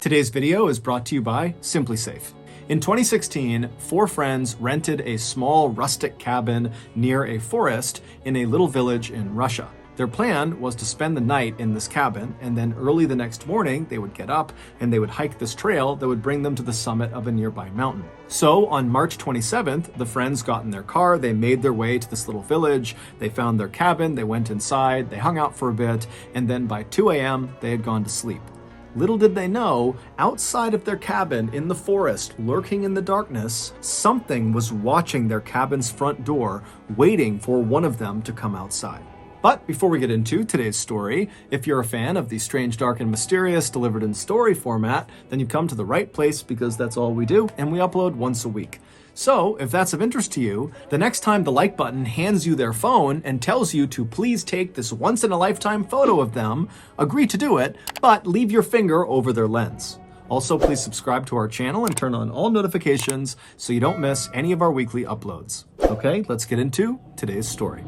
Today's video is brought to you by SimpliSafe. In 2016, 4 friends rented a small rustic cabin near a forest in a little village in Russia. Their plan was to spend the night in this cabin, and then early the next morning, they would get up and they would hike this trail that would bring them to the summit of a nearby mountain. So on March 27th, the friends got in their car, they made their way to this little village, they found their cabin, they went inside, they hung out for a bit, and then by 2 a.m., they had gone to sleep. Little did they know, outside of their cabin in the forest, lurking in the darkness, something was watching their cabin's front door, waiting for one of them to come outside. But before we get into today's story, if you're a fan of the strange, dark, and mysterious delivered in story format, then you've come to the right place because that's all we do, and we upload once a week. So, if that's of interest to you, the next time the like button hands you their phone and tells you to please take this once-in-a-lifetime photo of them, agree to do it, but leave your finger over their lens. Also, please subscribe to our channel and turn on all notifications so you don't miss any of our weekly uploads. Okay, let's get into today's story.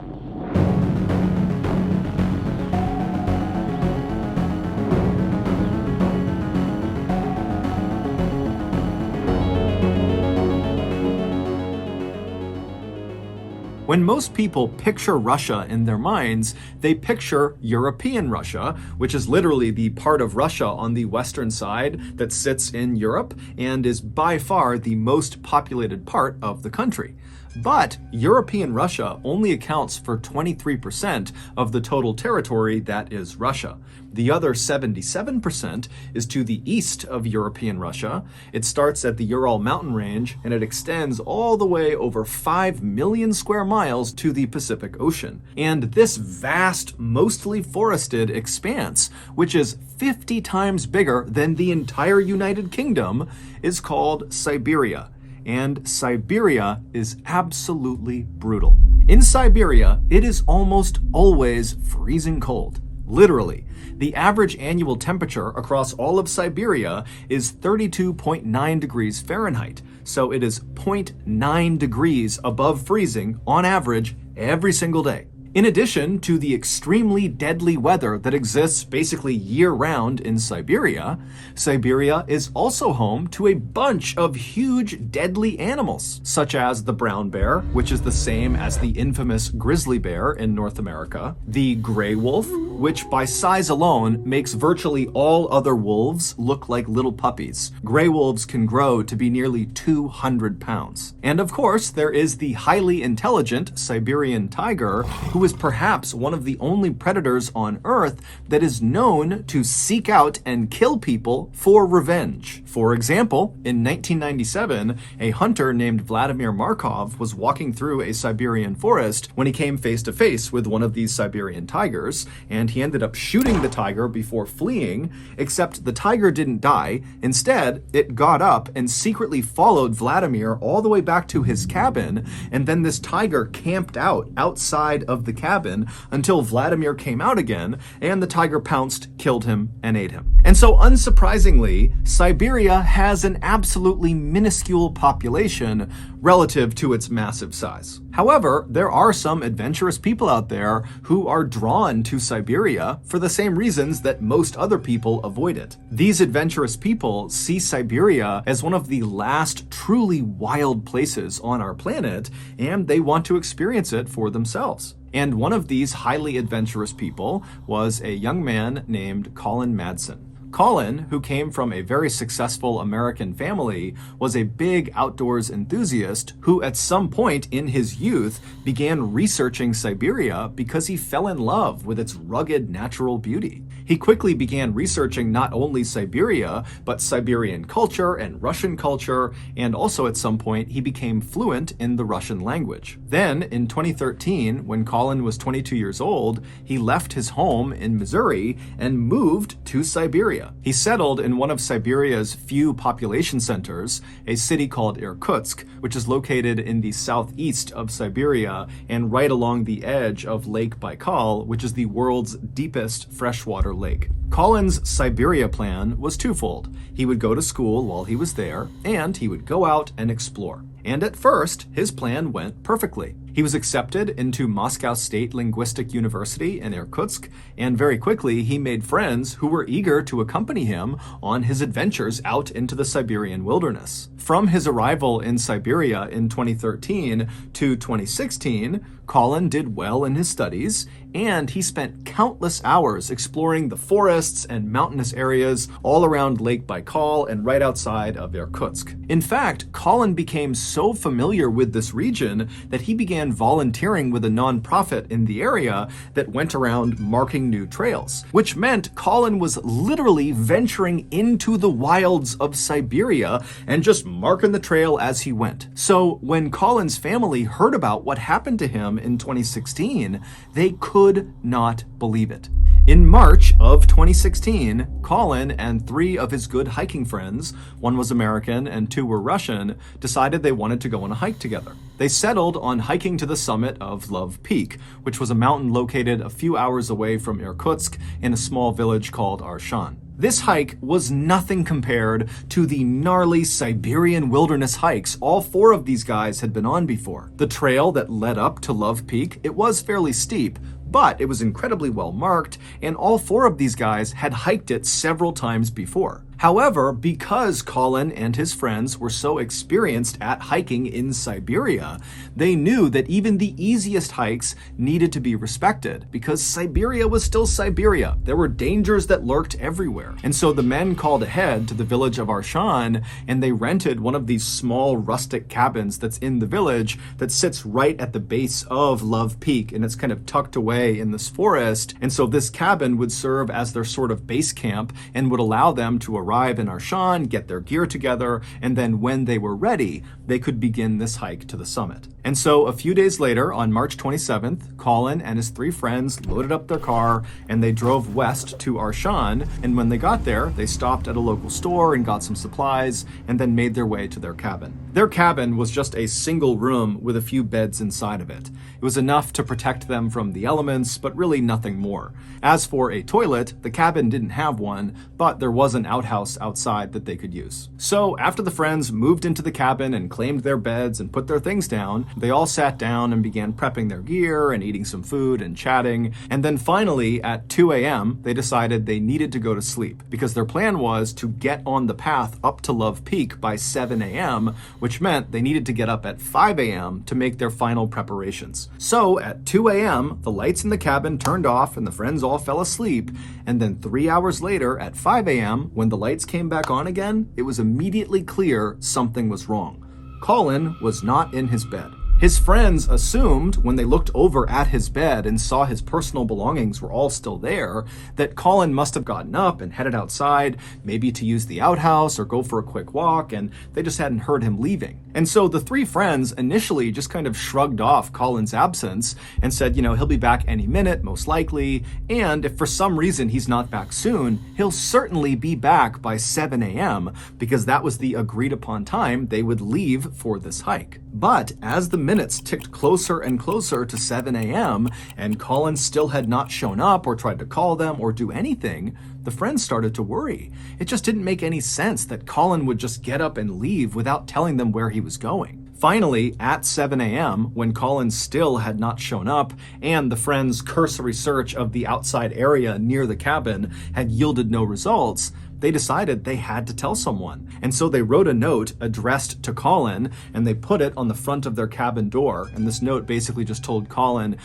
When most people picture Russia in their minds, they picture European Russia, which is literally the part of Russia on the western side that sits in Europe and is by far the most populated part of the country. But European Russia only accounts for 23% of the total territory that is Russia. The other 77% is to the east of European Russia. It starts at the Ural mountain range and it extends all the way over 5 million square miles to the Pacific Ocean. And this vast, mostly forested expanse, which is 50 times bigger than the entire United Kingdom, is called Siberia. And Siberia is absolutely brutal. In Siberia, it is almost always freezing cold. Literally. The average annual temperature across all of Siberia is 32.9 degrees Fahrenheit, so it is 0.9 degrees above freezing on average every single day. In addition to the extremely deadly weather that exists basically year-round in Siberia, Siberia is also home to a bunch of huge deadly animals, such as the brown bear, which is the same as the infamous grizzly bear in North America, the gray wolf, which by size alone makes virtually all other wolves look like little puppies. Gray wolves can grow to be nearly 200 pounds. And of course, there is the highly intelligent Siberian tiger, who is perhaps one of the only predators on Earth that is known to seek out and kill people for revenge. For example, in 1997, a hunter named Vladimir Markov was walking through a Siberian forest when he came face to face with one of these Siberian tigers, and he ended up shooting the tiger before fleeing, except the tiger didn't die. Instead, it got up and secretly followed Vladimir all the way back to his cabin, and then this tiger camped out outside of the cabin until Vladimir came out again, and the tiger pounced, killed him, and ate him. And so unsurprisingly, Siberia has an absolutely minuscule population relative to its massive size. However, there are some adventurous people out there who are drawn to Siberia for the same reasons that most other people avoid it. These adventurous people see Siberia as one of the last truly wild places on our planet, and they want to experience it for themselves. And one of these highly adventurous people was a young man named Colin Madsen. Colin, who came from a very successful American family, was a big outdoors enthusiast who at some point in his youth began researching Siberia because he fell in love with its rugged natural beauty. He quickly began researching not only Siberia, but Siberian culture and Russian culture, and also at some point he became fluent in the Russian language. Then, in 2013, when Colin was 22 years old, he left his home in Missouri and moved to Siberia. He settled in one of Siberia's few population centers, a city called Irkutsk, which is located in the southeast of Siberia and right along the edge of Lake Baikal, which is the world's deepest freshwater lake. Colin's Siberia plan was twofold. He would go to school while he was there, and he would go out and explore. And at first, his plan went perfectly. He was accepted into Moscow State Linguistic University in Irkutsk, and very quickly he made friends who were eager to accompany him on his adventures out into the Siberian wilderness. From his arrival in Siberia in 2013 to 2016, Colin did well in his studies, and he spent countless hours exploring the forests and mountainous areas all around Lake Baikal and right outside of Irkutsk. In fact, Colin became so familiar with this region that he began volunteering with a nonprofit in the area that went around marking new trails, which meant Colin was literally venturing into the wilds of Siberia and just marking the trail as he went. So when Colin's family heard about what happened to him in 2016, they could not believe it. In March of 2016, Colin and 3 of his good hiking friends, 1 was American and 2 were Russian, decided they wanted to go on a hike together. They settled on hiking to the summit of Love Peak, which was a mountain located a few hours away from Irkutsk in a small village called Arshan. This hike was nothing compared to the gnarly Siberian wilderness hikes all 4 of these guys had been on before. The trail that led up to Love Peak, it was fairly steep, but it was incredibly well marked, and all 4 of these guys had hiked it several times before. However, because Colin and his friends were so experienced at hiking in Siberia, they knew that even the easiest hikes needed to be respected, because Siberia was still Siberia. There were dangers that lurked everywhere. And so the men called ahead to the village of Arshan, and they rented one of these small rustic cabins that's in the village that sits right at the base of Love Peak, and it's kind of tucked away in this forest. And so this cabin would serve as their sort of base camp and would allow them to arrive in Arshan, get their gear together, and then when they were ready, they could begin this hike to the summit. And so a few days later, on March 27th, Colin and his 3 friends loaded up their car and they drove west to Arshan, and when they got there, they stopped at a local store and got some supplies and then made their way to their cabin. Their cabin was just a single room with a few beds inside of it. It was enough to protect them from the elements, but really nothing more. As for a toilet, the cabin didn't have one, but there was an outhouse outside that they could use. So after the friends moved into the cabin and claimed their beds and put their things down, they all sat down and began prepping their gear and eating some food and chatting. And then finally, at 2 a.m., they decided they needed to go to sleep because their plan was to get on the path up to Love Peak by 7 a.m., which meant they needed to get up at 5 a.m. to make their final preparations. So at 2 a.m., the lights in the cabin turned off and the friends all fell asleep. And then 3 hours later, at 5 a.m., when the lights came back on again, it was immediately clear something was wrong. Colin was not in his bed. His friends assumed, when they looked over at his bed and saw his personal belongings were all still there, that Colin must have gotten up and headed outside, maybe to use the outhouse or go for a quick walk, and they just hadn't heard him leaving. And so the 3 friends initially just kind of shrugged off Colin's absence and said, he'll be back any minute, most likely, and if for some reason he's not back soon, he'll certainly be back by 7 a.m., because that was the agreed upon time they would leave for this hike. But as the minutes ticked closer and closer to 7 a.m., and Colin still had not shown up or tried to call them or do anything, the friends started to worry. It just didn't make any sense that Colin would just get up and leave without telling them where he was going. Finally, at 7 a.m., when Colin still had not shown up, and the friends' cursory search of the outside area near the cabin had yielded no results, they decided they had to tell someone. And so they wrote a note addressed to Colin, and they put it on the front of their cabin door. And this note basically just told Colin,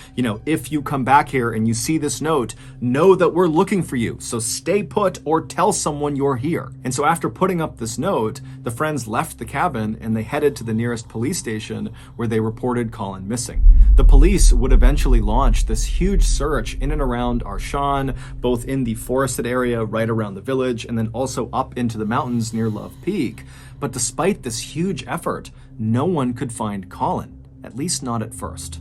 if you come back here and you see this note, know that we're looking for you. So stay put or tell someone you're here. And so after putting up this note, the friends left the cabin and they headed to the nearest police station where they reported Colin missing. The police would eventually launch this huge search in and around Arshan, both in the forested area right around the village and then also up into the mountains near Love Peak. But despite this huge effort, no one could find Colin, at least not at first.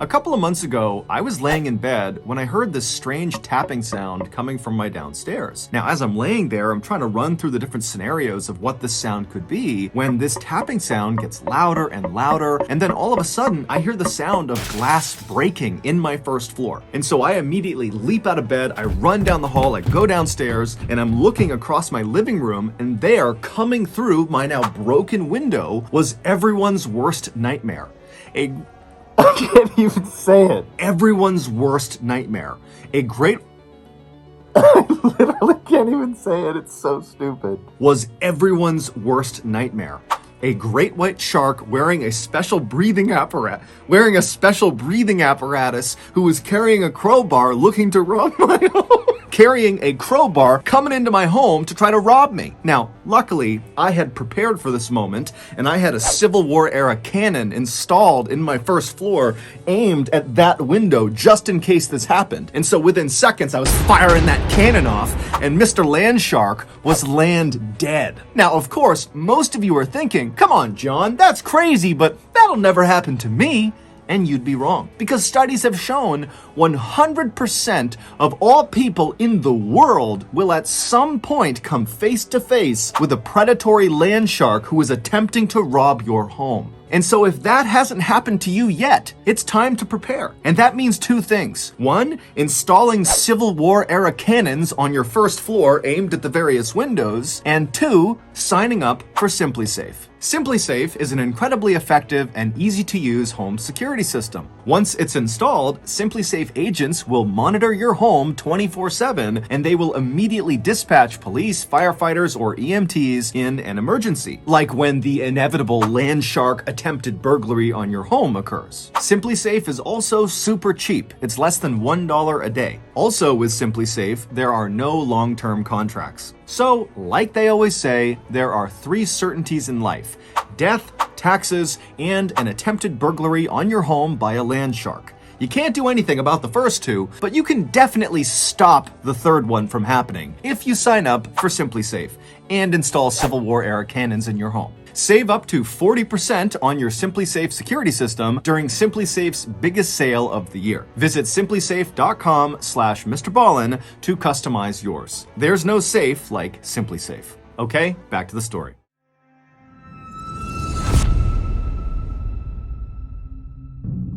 A couple of months ago, I was laying in bed when I heard this strange tapping sound coming from my downstairs. Now, as I'm laying there, I'm trying to run through the different scenarios of what this sound could be when this tapping sound gets louder and louder, and then all of a sudden, I hear the sound of glass breaking in my first floor. And so I immediately leap out of bed, I run down the hall, I go downstairs, and I'm looking across my living room, and there, coming through my now broken window, was everyone's worst nightmare. I can't even say it. Everyone's worst nightmare. I literally can't even say it. It's so stupid. Was everyone's worst nightmare. A great white shark wearing a special breathing apparatus who was carrying a crowbar looking to rob my home. Carrying a crowbar coming into my home to try to rob me. Now, luckily, I had prepared for this moment, and I had a Civil War era cannon installed in my first floor aimed at that window just in case this happened. And so within seconds, I was firing that cannon off, and Mr. Land Shark was land dead. Now, of course, most of you are thinking, come on, John, that's crazy, but that'll never happen to me. And you'd be wrong. Because studies have shown 100% of all people in the world will at some point come face to face with a predatory land shark who is attempting to rob your home. And so if that hasn't happened to you yet, it's time to prepare. And that means two things. One, installing Civil War era cannons on your first floor aimed at the various windows. And two, signing up for SimpliSafe. SimpliSafe is an incredibly effective and easy to use home security system. Once it's installed, SimpliSafe agents will monitor your home 24/7, and they will immediately dispatch police, firefighters, or EMTs in an emergency, like when the inevitable land shark attempted burglary on your home occurs. SimpliSafe is also super cheap. It's less than $1 a day. Also with SimpliSafe, there are no long-term contracts. So, like they always say, there are 3 certainties in life: death, taxes, and an attempted burglary on your home by a land shark. You can't do anything about the first 2, but you can definitely stop the third one from happening if you sign up for SimpliSafe and install Civil War era cannons in your home. Save up to 40% on your SimpliSafe security system during SimpliSafe's biggest sale of the year. Visit simplisafe.com/MrBallen to customize yours. There's no safe like SimpliSafe. Okay, back to the story.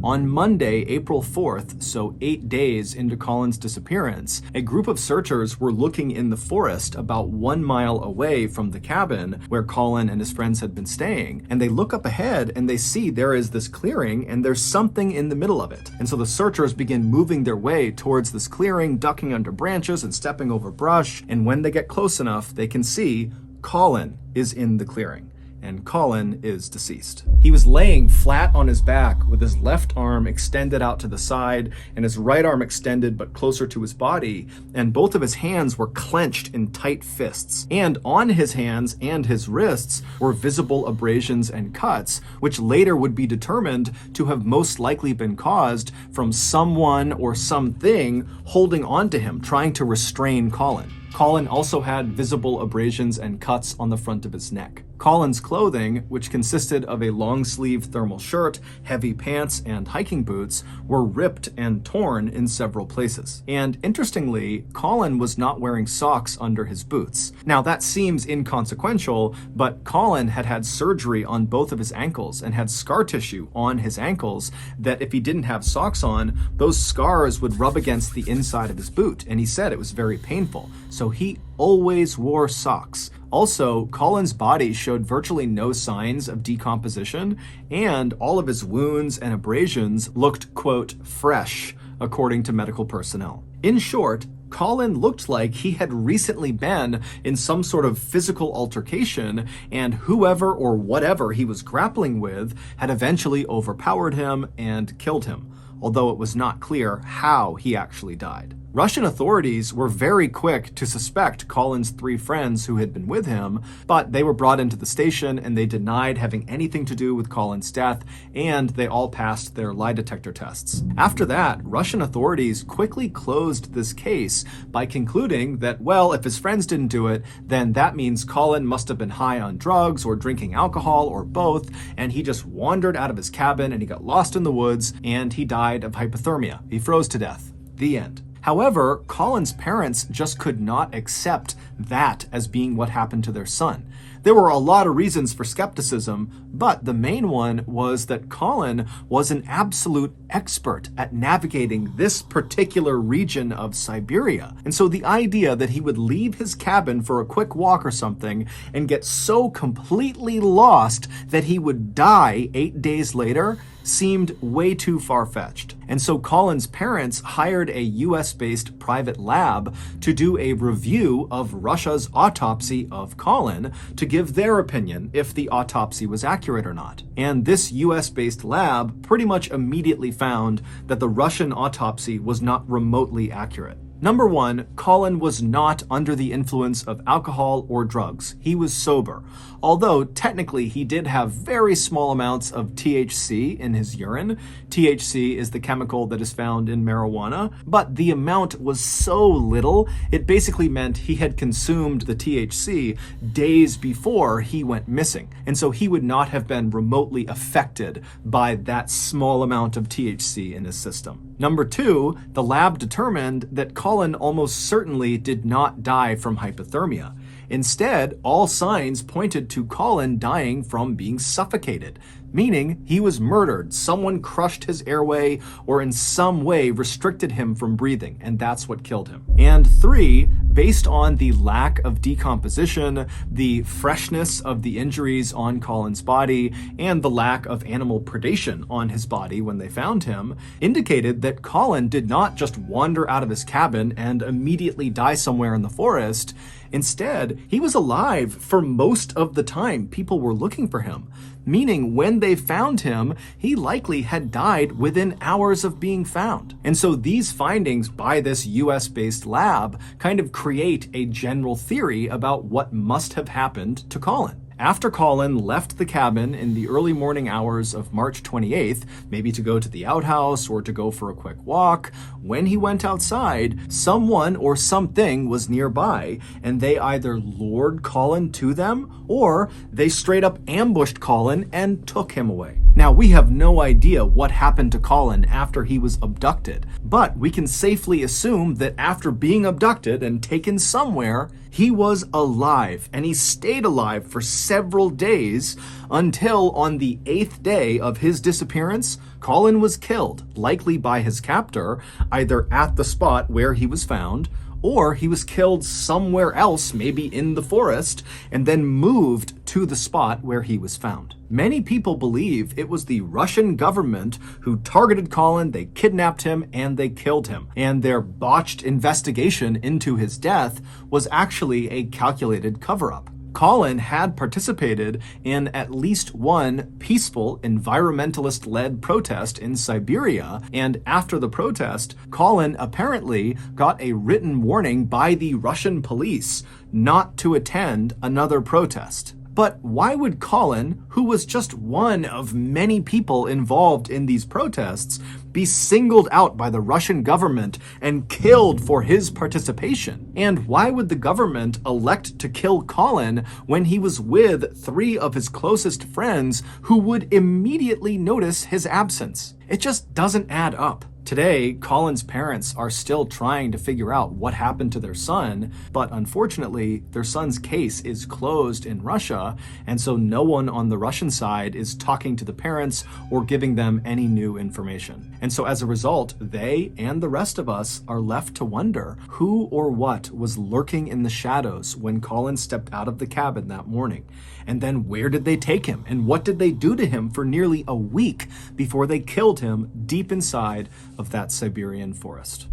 On Monday, April 4th, so 8 days into Colin's disappearance, a group of searchers were looking in the forest about 1 mile away from the cabin where Colin and his friends had been staying. And they look up ahead and they see there is this clearing and there's something in the middle of it. And so the searchers begin moving their way towards this clearing, ducking under branches and stepping over brush. And when they get close enough, they can see Colin is in the clearing. And Colin is deceased. He was laying flat on his back with his left arm extended out to the side and his right arm extended but closer to his body, and both of his hands were clenched in tight fists. And on his hands and his wrists were visible abrasions and cuts, which later would be determined to have most likely been caused from someone or something holding onto him, trying to restrain Colin. Colin also had visible abrasions and cuts on the front of his neck. Colin's clothing, which consisted of a long-sleeve thermal shirt, heavy pants, and hiking boots, were ripped and torn in several places. And interestingly, Colin was not wearing socks under his boots. Now that seems inconsequential, but Colin had had surgery on both of his ankles and had scar tissue on his ankles that if he didn't have socks on, those scars would rub against the inside of his boot, and he said it was very painful. So he always wore socks. Also, Colin's body showed virtually no signs of decomposition, and all of his wounds and abrasions looked, quote, fresh, according to medical personnel. In short, Colin looked like he had recently been in some sort of physical altercation, and whoever or whatever he was grappling with had eventually overpowered him and killed him, although it was not clear how he actually died. Russian authorities were very quick to suspect Colin's 3 friends who had been with him, but they were brought into the station and they denied having anything to do with Colin's death, and they all passed their lie detector tests. After that, Russian authorities quickly closed this case by concluding that, well, if his friends didn't do it, then that means Colin must have been high on drugs or drinking alcohol or both, and he just wandered out of his cabin and he got lost in the woods and he died died of hypothermia. He froze to death. The end. However, Colin's parents just could not accept that as being what happened to their son. There were a lot of reasons for skepticism, but the main one was that Colin was an absolute expert at navigating this particular region of Siberia. And so the idea that he would leave his cabin for a quick walk or something and get so completely lost that he would die 8 days later seemed way too far-fetched. And so Colin's parents hired a US-based private lab to do a review of Russia's autopsy of Colin to give their opinion if the autopsy was accurate or not. And this US-based lab pretty much immediately found that the Russian autopsy was not remotely accurate. Number one, Colin was not under the influence of alcohol or drugs. He was sober. Although technically he did have very small amounts of THC in his urine. THC is the chemical that is found in marijuana, but the amount was so little, it basically meant he had consumed the THC days before he went missing. And so he would not have been remotely affected by that small amount of THC in his system. Number two, the lab determined that Colin almost certainly did not die from hypothermia. Instead, all signs pointed to Colin dying from being suffocated, meaning he was murdered. Someone crushed his airway or in some way restricted him from breathing, and that's what killed him. And three, based on the lack of decomposition, the freshness of the injuries on Colin's body, and the lack of animal predation on his body when they found him, indicated that Colin did not just wander out of his cabin and immediately die somewhere in the forest. Instead, he was alive for most of the time people were looking for him, meaning when they found him, he likely had died within hours of being found. And so these findings by this US-based lab kind of create a general theory about what must have happened to Colin. After Colin left the cabin in the early morning hours of March 28th, maybe to go to the outhouse or to go for a quick walk, when he went outside, someone or something was nearby, and they either lured Colin to them or they straight up ambushed Colin and took him away. Now, we have no idea what happened to Colin after he was abducted, but we can safely assume that after being abducted and taken somewhere, he was alive, and he stayed alive for several days until on the 8th day of his disappearance, Colin was killed, likely by his captor, either at the spot where he was found, or he was killed somewhere else, maybe in the forest, and then moved to the spot where he was found. Many people believe it was the Russian government who targeted Colin, they kidnapped him, and they killed him. And their botched investigation into his death was actually a calculated cover-up. Colin had participated in at least one peaceful environmentalist-led protest in Siberia, and after the protest, Colin apparently got a written warning by the Russian police not to attend another protest. But why would Colin, who was just one of many people involved in these protests, be singled out by the Russian government and killed for his participation? And why would the government elect to kill Colin when he was with 3 of his closest friends who would immediately notice his absence? It just doesn't add up. Today, Colin's parents are still trying to figure out what happened to their son, but unfortunately, their son's case is closed in Russia, and so no one on the Russian side is talking to the parents or giving them any new information. And so as a result, they and the rest of us are left to wonder who or what was lurking in the shadows when Colin stepped out of the cabin that morning. And then where did they take him? And what did they do to him for nearly a week before they killed him deep inside of that Siberian forest?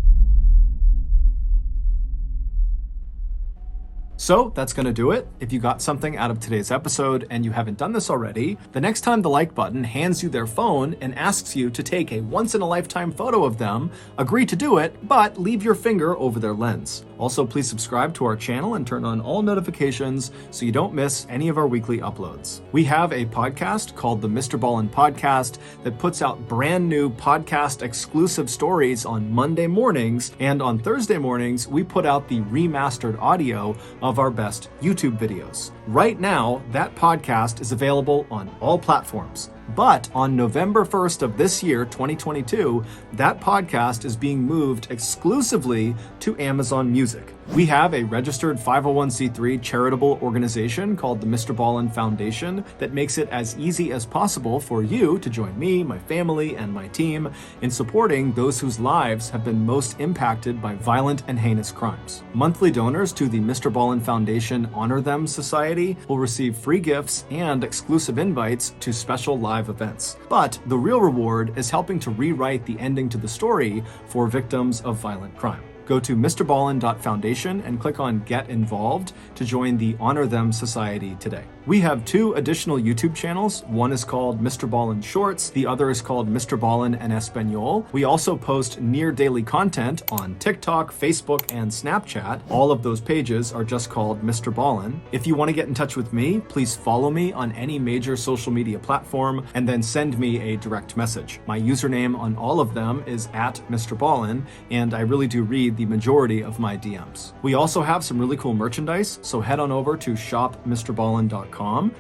So that's going to do it. If you got something out of today's episode and you haven't done this already, the next time the like button hands you their phone and asks you to take a once-in-a-lifetime photo of them, agree to do it, but leave your finger over their lens. Also, please subscribe to our channel and turn on all notifications so you don't miss any of our weekly uploads. We have a podcast called the MrBallen Podcast that puts out brand new podcast exclusive stories on Monday mornings, and on Thursday mornings, we put out the remastered audio of our best YouTube videos. Right now, that podcast is available on all platforms. But on November 1st of this year, 2022, that podcast is being moved exclusively to Amazon Music. We have a registered 501c3 charitable organization called the MrBallen Foundation that makes it as easy as possible for you to join me, my family, and my team in supporting those whose lives have been most impacted by violent and heinous crimes. Monthly donors to the MrBallen Foundation Honor Them Society will receive free gifts and exclusive invites to special live events. But the real reward is helping to rewrite the ending to the story for victims of violent crime. Go to MrBallen.Foundation and click on Get Involved to join the Honor Them Society today. We have 2 additional YouTube channels. One is called MrBallen Shorts. The other is called MrBallen en Español. We also post near daily content on TikTok, Facebook, and Snapchat. All of those pages are just called MrBallen. If you want to get in touch with me, please follow me on any major social media platform and then send me a direct message. My username on all of them is @MrBallen, and I really do read the majority of my DMs. We also have some really cool merchandise, so head on over to shopmrballen.com.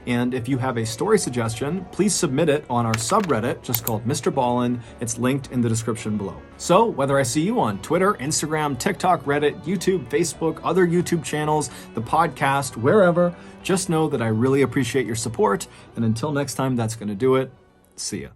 And if you have a story suggestion, please submit it on our subreddit just called MrBallen. It's linked in the description below. So whether I see you on Twitter, Instagram, TikTok, Reddit, YouTube, Facebook, other YouTube channels, the podcast, wherever, just know that I really appreciate your support. And until next time, that's going to do it. See ya.